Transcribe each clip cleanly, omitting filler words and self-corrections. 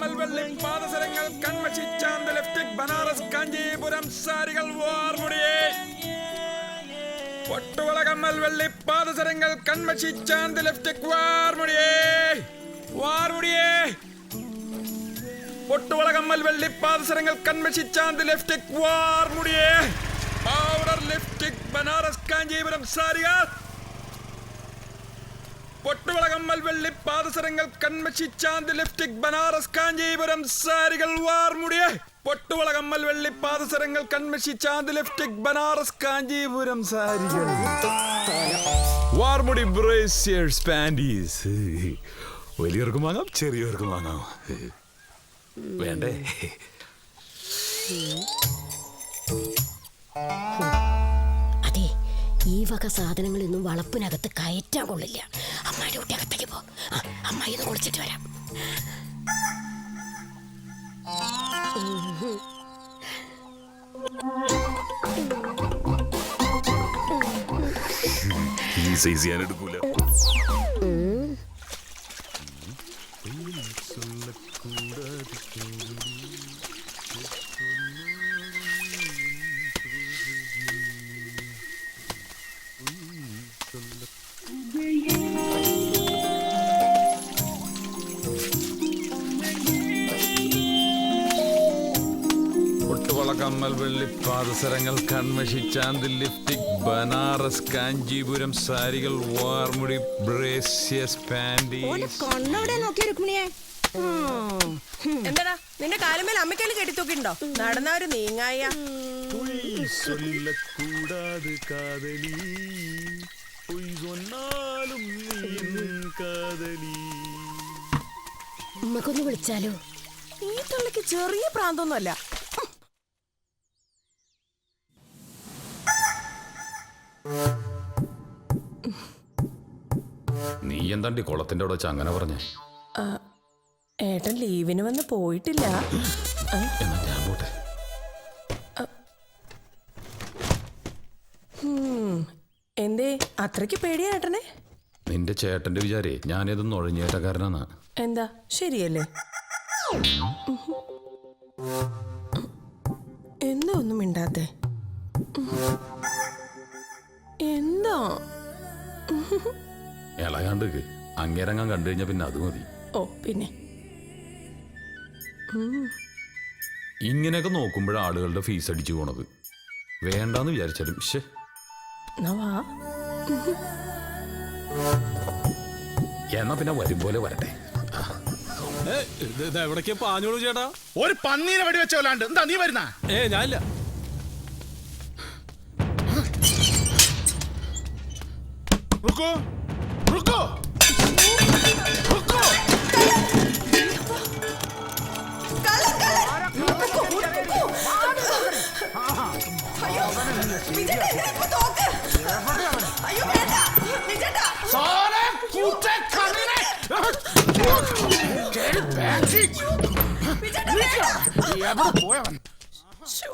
കമ്മൽ വെള്ളി പാദസരങ്ങൾ കൺമഷി ചാന്ത് ലിപ്സ്റ്റിക് ബനാറസ് കാഞ്ചീപുരം സാരികൾ വാർമുടിയേ പൊട്ടുവള കമ്മൽ വെള്ളി പാദസരങ്ങൾ കൺമഷി ചാന്ത് ലിപ്സ്റ്റിക് വാർമുടിയേ വാർമുടിയേ പൊട്ടുവള കമ്മൽ വെള്ളി പാദസരങ്ങൾ കൺമഷി ചാന്ത് ലിപ്സ്റ്റിക് വാർമുടിയേ പൗഡർ ലിപ്സ്റ്റിക് ബനാറസ് കാഞ്ചീപുരം സാരികൾ പൊട്ടുവള കമ്മൽ വെള്ളി പാദസരങ്ങൾ കൺമഷി ചാന്ത് ലിപ്സ്റ്റിക് ബനാറസ് കാഞ്ചീപുരം സാരികൾ വാർമുടിയേ പൊട്ടുവള കമ്മൽ വെള്ളി പാദസരങ്ങൾ കൺമഷി ചാന്ത് ലിപ്സ്റ്റിക് ബനാറസ് കാഞ്ചീപുരം സാരികൾ വാർമുടി ബ്രേസിയേഴ്സ് പാൻറ്റീസ് വലിയവർക്കും വാങ്ങാം ചെറിയവർക്കും വാങ്ങാം വേണ്ടേ അതെ ഈ വക സാധനങ്ങളൊന്നും വളപ്പിനകത്ത് കയറ്റാൻ കൊള്ളില്ല. അമ്മായിയുടെ കുട്ടി അകത്തേക്ക് പോ. അമ്മായി ഒന്ന് കുളിച്ചിട്ട് വരാം. ഈ സൈസ് ഞാൻ എടുക്കൂല. കമ്മൽ വെള്ളി പാദസരങ്ങൾ കൺമഷി ചാന്ത് ലിപ്സ്റ്റിക് ബനാറസ് കാഞ്ചീപുരം സാരികൾ വാർമുടി ബ്രേസിയസ് പാൻറ്റീസ്. എന്താടാ നിന്റെ കാലുമേൽ അമ്മയ്ക്കല് കെട്ടിത്തൂക്കിണ്ടോ? നടന്നവര് നീങ്ങായ ഉമ്മക്കൊന്ന് വിളിച്ചാലോ? ഈ തള്ളിക്ക് ചെറിയ പ്രാന്തൊന്നുമല്ല. നീ എന്താണ്ടി കുളത്തിന്റെ അവിടെ വെച്ച് അങ്ങനെ പറഞ്ഞേ? ഏട്ടൻ ലീവിന് വന്ന് പോയിട്ടില്ല. എന്നാ ഞാൻ പോട്ടെ. എന്തേ അത്രയ്ക്ക് പേടിയാ ഏട്ടനെ? നിന്റെ ചേട്ടന്റെ വിചാരേ ഞാനിതൊന്നും ഒഴിഞ്ഞേറ്റക്കാരനാ. എന്താ ശരിയല്ലേ? എന്താ ഒന്നും മിണ്ടാത്തെ? എന്താ ഇളകാണ്ട് അങ്ങേരങ്ങാൻ കണ്ടു കഴിഞ്ഞാ പിന്നെ അത് മതി. ഓ പിന്നെ ഇങ്ങനെയൊക്കെ നോക്കുമ്പോഴാണ് ആളുകളുടെ ഫീസ് അടിച്ചു പോണത്. വേണ്ടാന്ന് വിചാരിച്ചാലും എന്നാ പിന്നെ വരും പോലെ വരട്ടെ. എവിടേക്കാ പാഞ്ഞോളൂ ചേട്ടാ? ഒരു പന്നീനെ വെടി വെച്ചോലാണ്ട് എന്താ നീ വരുന്ന? ഞാനില്ല. रुको रुको रुको सारे कुत्ते कमीने तेरे बैठी ये बड़ा पोयवन शो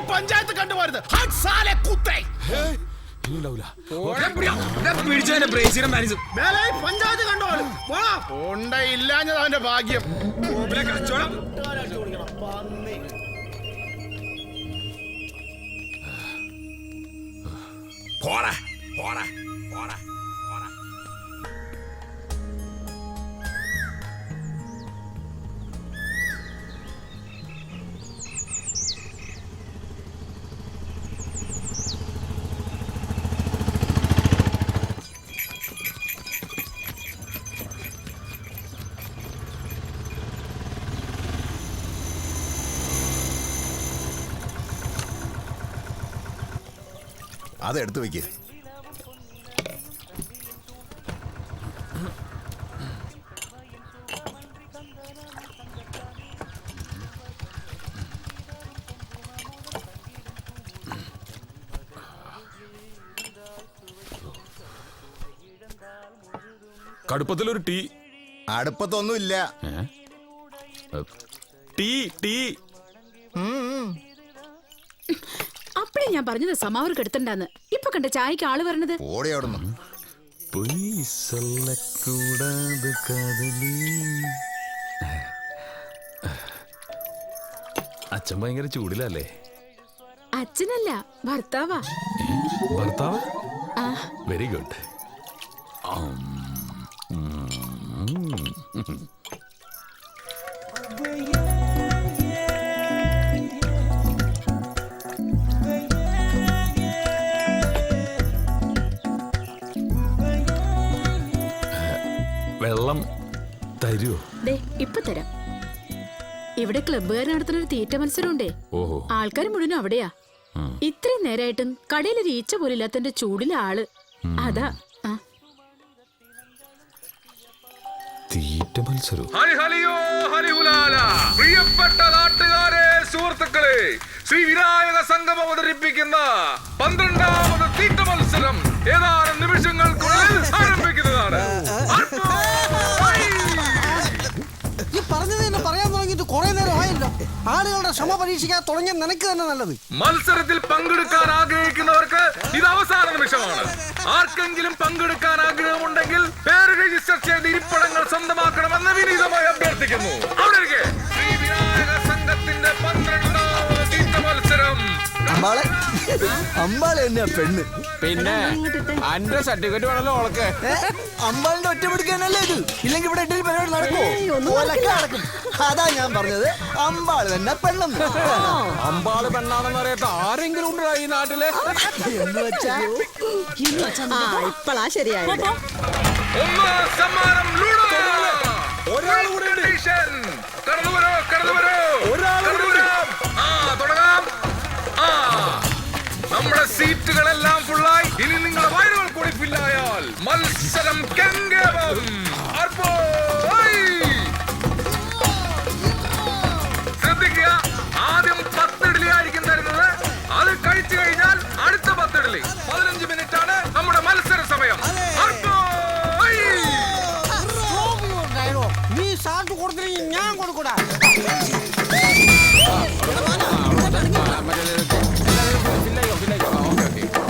पंचायत कंडुवരുത് हट साले कुत्ते പഞ്ചായത്ത് കണ്ടോളൂ ഇല്ലാഞ്ഞത് അവന്റെ ഭാഗ്യം. കച്ചവടം പോടാ പോടാ പോടാ പോടാ. അതെടുത്ത് വെക്ക്. കടുപ്പത്തിലൊരു ടീ. അടുപ്പത്തൊന്നുമില്ല. Tea tea. അപ്പഴേ ഞാൻ പറഞ്ഞത് സമാവർ കെടുത്തണ്ടെന്ന്. ഇപ്പൊ കണ്ട ചായക്ക് ആള് വരണത്. ഓടി അവിടുന്ന്. അച്ഛൻ ഭയങ്കര ചൂടിലല്ലേ? അച്ഛനല്ല, ഭർത്താവാ. ഭർത്താവ്? Very good. വെള്ളം തരുമോ? ദേ ഇപ്പൊ തരാം. ഇവിടെ ക്ലബ്ബുകാർ നടത്തുന്ന ഒരു തീറ്റ മത്സരമുണ്ടേ. ഓഹോ. ആൾക്കാർ മുഴുവനും അവിടെയാ. ഇത്രയും നേരായിട്ടും കടയിലൊരു ഈച്ച പോലില്ലാത്തന്റെ ചൂടിലെ ആള് അതാ. തീറ്റ മത്സരം. പ്രിയപ്പെട്ട നാട്ടുകാരെ, സുഹൃത്തുക്കളെ, ശ്രീ വിനായക സംഘം അവതരിപ്പിക്കുന്ന 12ാമത് തീറ്റ മത്സരം ഏതാനും നിമിഷങ്ങൾക്കുള്ളിൽ ആരംഭിക്കുന്നതാണ്. ഈ പറഞ്ഞത് തന്നെ പറയാൻ തുടങ്ങിയിട്ട് കുറെ നേരം ആയല്ലോ. ആളുകളുടെ ക്ഷമ പരീക്ഷിക്കാൻ തുടങ്ങിയ നിനക്ക് തന്നെ നല്ലത്. മത്സരത്തിൽ പങ്കെടുക്കാൻ ആഗ്രഹിക്കുന്നവർക്ക് ഇത് അവസാന നിമിഷമാണ്. ആർക്കെങ്കിലും പങ്കെടുക്കാൻ ആഗ്രഹമുണ്ടെങ്കിൽ പേര് രജിസ്റ്റർ ചെയ്ത് ഇരിപ്പിടങ്ങൾ സ്വന്തമാക്കണമെന്ന് വിനീതമായി അഭ്യർത്ഥിക്കുന്നു. അവിടെ ശ്രീ വിനായക സംഘത്തിന്റെ 12ാമത് തീറ്റ മത്സരം. അമ്പാളെ തന്നെയാ പെണ്ണ്. പിന്നെ അന്റെ സർട്ടിഫിക്കറ്റ് വേണല്ലോ ഓളക്ക്. അമ്പാളിന്റെ ഒറ്റപ്പെടുക്കാനല്ലേ ഇത്. ഇല്ലെങ്കിൽ ഇവിടെ ഇടയിൽ പരിപാടി നടക്കും. അതാ ഞാൻ പറഞ്ഞത് അമ്പാള് തന്നെ പെണ്ണെന്ന്. അമ്പാള് പെണ്ണാണെന്ന് അറിയാത്ത ആരെങ്കിലും ഉണ്ടോ ഈ നാട്ടില്? എന്ന് വെച്ചാ ഇപ്പളാ ശരിയായത്. ഒന്നാം സമ്മാനം ലൂഡോ. ഒരാൾ കൂടെ ഉണ്ട്. കടന്നു വരൂ, കടന്നു വരൂ. തുടങ്ങാം. നമ്മുടെ സീറ്റുകളെല്ലാം ഫുള്ളായി. ഇനി നിങ്ങളുടെ വയറുകൾ കൂടി ഫില്ലായാൽ മത്സരം കെങ്കേമം. ശ്രദ്ധിക്കുക, ആദ്യം 10 ഇഡ്ഡലി ആയിരിക്കും തരുന്നത്. അത് കഴിച്ചു കഴിഞ്ഞാൽ അടുത്ത 10 ഇഡ്ഡലി. 15 മിനിറ്റ് ആണ് നമ്മുടെ മത്സര സമയം. നീ സാറ്റ് കൊടുത്തില്ലെങ്കിൽ ഞാൻ കൊടുക്കൂടാ.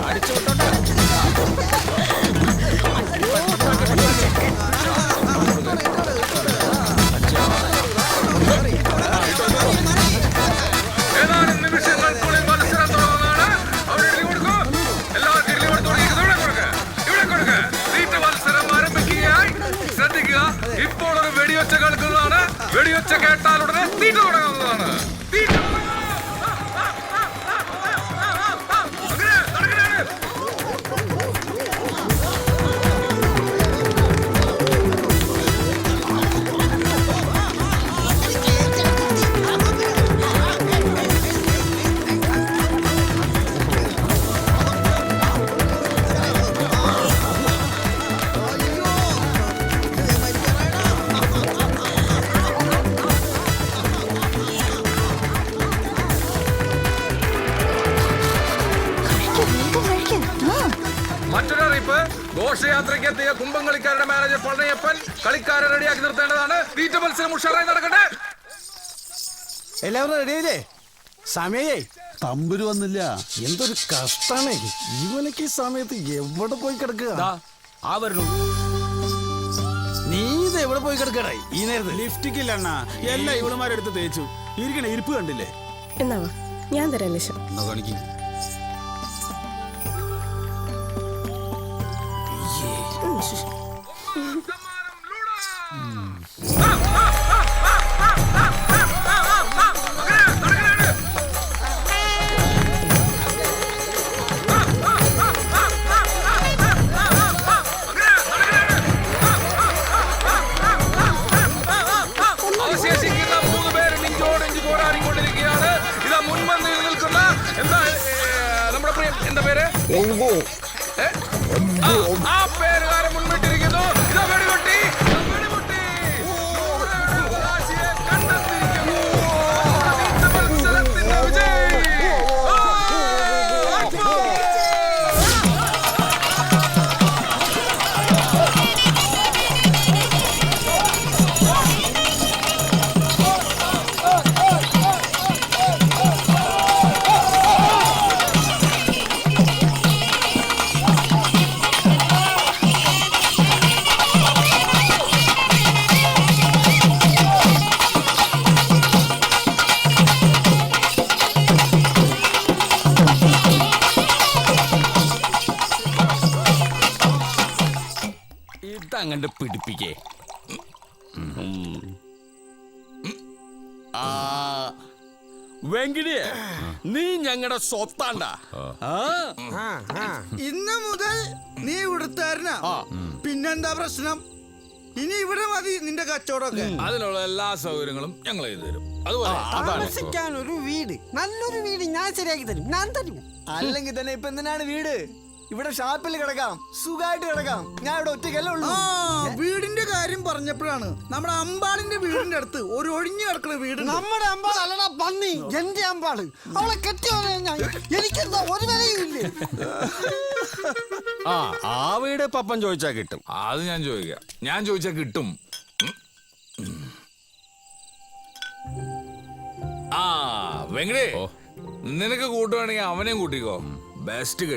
അടിച്ചു വിട്ടോട്ടെ. ഏതാനും നിമിഷങ്ങൾക്കുള്ളിൽ മത്സരം തുടങ്ങുന്നതാണ്. അവിടെ ഇഡ്ഡലി കൊടുക്കൂ. എല്ലാവർക്കും ഇഡ്ഡലി കൊടുത്തു. ഇവിടെ കൊടുക്ക, ഇവിടെ കൊടുക്ക. തീറ്റ മത്സരം ആരംഭിക്കുകയായി. ശ്രദ്ധിക്കുക, ഇപ്പോൾ ഒരു വെടിയൊച്ച കേൾക്കുന്നതാണ്. വെടിയൊച്ച കേട്ടാൽ ഉടനെ തീറ്റ തുടങ്ങുന്നതാണ്. തീറ്റ മറ്റൊരറിയിപ്പ്. ഘോഷയാത്രയ്ക്ക് എത്തിയ കുമ്പംകളിക്കാരുടെ മാനേജർ പളനിയപ്പൻ കളിക്കാരെ റെഡിയാക്കി നിർത്തേണ്ടതാണ്. തീറ്റ മത്സരം ഉഷാറായി നടക്കട്ടെ. എല്ലാവരും റെഡിയല്ലേ? സമയേ തമ്പുരു വന്നില്ല. എന്തൊരു കഷ്ടാണേ ഇവനക്ക് ഈ സമയത്ത്. എവിടെ പോയി കിടക്കുക? നീ ഇത് എവിടെ പോയി കിടക്കടേ ഈ നേരത്ത്? ലിഫ്റ്റിക്കില്ല അണ്ണാ, എല്ലാം ഇവളുമാരെടുത്ത് തേച്ചു. ഇരിക്കണ ഇരിപ്പ് കണ്ടില്ലേ? എന്നാവാ ഞാൻ തരാം ലക്ഷം. എന്നാ കാണിക്കും. സമ്മാനം ലൂഡോ. അവശേഷിക്കുന്ന 3 പേര് നെഞ്ചോടെഞ്ച് പോരാടിക്കൊണ്ടിരിക്കുകയാണ്. ഇതാ മുൻപന്തിയിൽ നിൽക്കുന്ന എന്താ നമ്മുടെ പ്രിയം എന്താ പേര്? ആ പേരുകാരൻ മുൻപിട്ടിരിക്കുന്നു. ഇതാ വെടിപൊട്ടി, ഇതാ വെടിപൊട്ടി. അവകാശിയെ കണ്ടെത്തിയിരിക്കുന്നു. ഇന്നത്തെ മത്സരത്തിന്റെ വിജയി. അക്ബർ. ഇതങ്ങണ്ട് പിടിപ്പിക്കേ. വെങ്കിടിയെ, നീ ഞങ്ങളുടെ സ്വത്താണ്ട. ഇന്ന് മുതൽ നീ ഇവിടുത്താരനാ. പിന്നെന്താ പ്രശ്നം? ഇനി ഇവിടെ മതി നിന്റെ കച്ചവടമൊക്കെ. അതിനുള്ള എല്ലാ സൗകര്യങ്ങളും ഞങ്ങൾ ചെയ്തു തരും. അതുപോലെ അതാണ് താമസിക്കാൻ ഒരു വീട്, നല്ലൊരു വീട് ഞാൻ ശരിയാക്കി തരും. ഞാൻ തരും. അല്ലെങ്കിൽ തന്നെ ഇപ്പൊ എന്തിനാണ് വീട്? ഇവിടെ ഷാപ്പിൽ കിടക്കാം, സുഖമായിട്ട് കിടക്കാം. ഞാൻ ഇവിടെ ഒറ്റയ്ക്കല്ലേ ഉള്ളൂ. വീടിന്റെ കാര്യം പറഞ്ഞപ്പോഴാണ് നമ്മുടെ അമ്പാളിന്റെ വീടിന്റെ അടുത്ത് ഒരു ഒഴിഞ്ഞു കിടക്കുന്ന വീട്. നമ്മുടെ അമ്പാൾ അല്ലടാ പന്നി, എന്റെ അമ്പാള്. അവളെ കെട്ടിയോനെ ഞാൻ. എനിക്കെന്താ ഒരു വിലയും ഇല്ലേ? ആ വീട് പപ്പൻ ചോദിച്ചാ കിട്ടും. അത് ഞാൻ ചോദിക്കാം. ഞാൻ ചോദിച്ചാ കിട്ടും. ആ വെങ്കടേ, നിനക്ക് കൂട്ടുവാണെങ്കിൽ അവനെയും കൂട്ടിക്കോ. ബെസ്റ്റ് കടി.